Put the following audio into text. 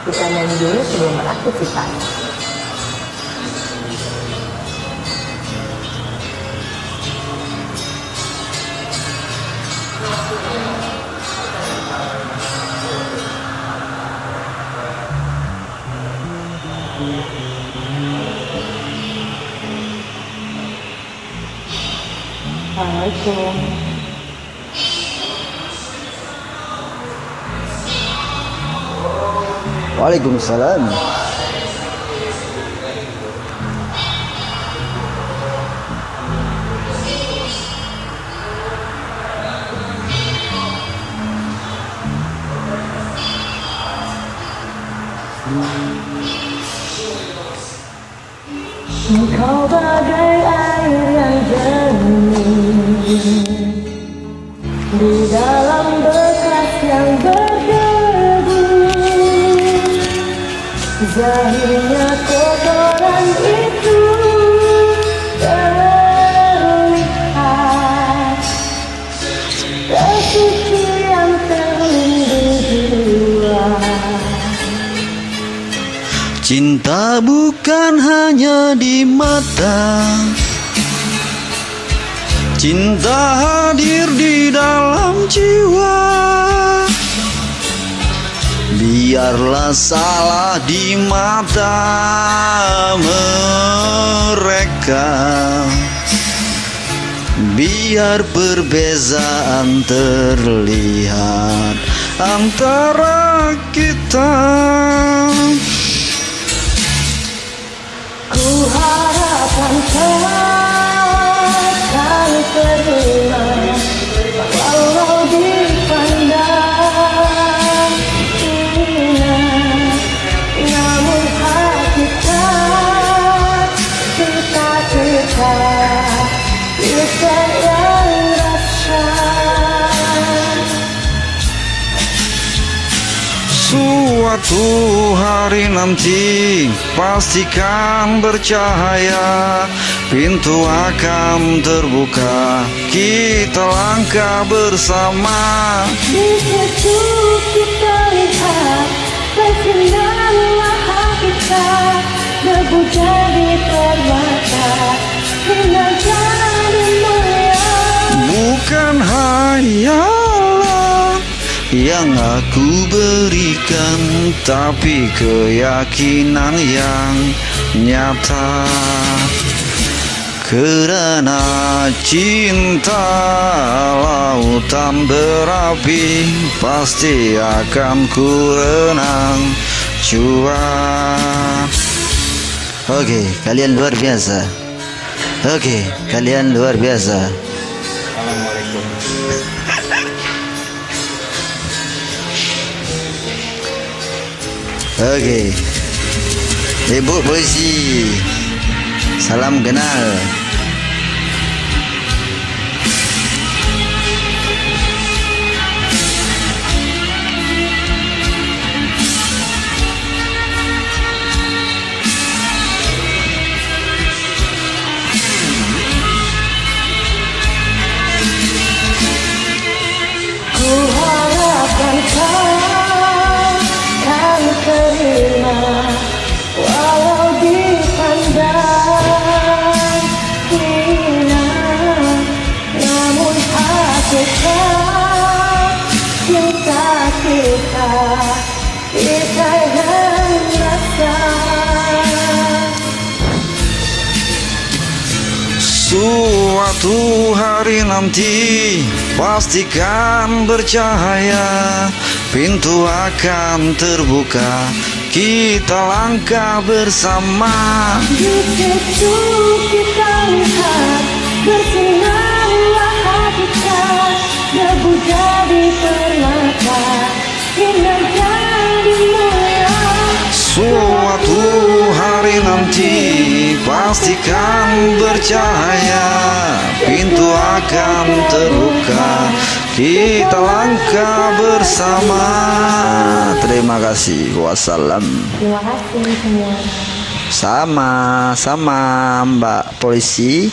Kita nyanyi dulu sebelum beraktivitas. Assalamualaikum. Waalaikumsalam. Engkau bagai air yang jernih di dalam bekas yang berdebu. Zahirnya kotoran itu terlihat, kesucian terlindung jiwa. Cinta bukan hanya di mata, cinta hadir di dalam jiwa. Biarlah salah di mata mereka, biar perbezaan terlihat antara kita. Ku harapkan kau akan terima, walau dipandang hina, namun hakikat kita yang rasa. Suatu hari nanti pastikan bercahaya, pintu akan terbuka, kita langkah bersama. Di situ kita lihat bersinarlah hakikat, debu jadi permata, hina jadi mulia. Bukan hayalan yang aku berikan, tapi keyakinan yang nyata. Kerana cinta lautan berapi, pasti akan ku renang cuan. Oke, kalian luar biasa. Oke, kalian luar biasa. Assalamualaikum. Oke, Ibu polisi, salam kenal. Ku harapkan kau kan terima, walau dipandang hina, namun hakikat cinta kita yang rasa. Suatu hari nanti pastikan bercahaya, pintu akan terbuka, kita langkah bersama. Di situ kita lihat bersinarlah hakikat, debu jadi permata, hina jadi mulia. Suatu hari nanti pastikan bercahaya, pintu akan terbuka, kita langkah bersama. Terima kasih. Wassalam. Terima kasih semua. Sama-sama Mbak polisi.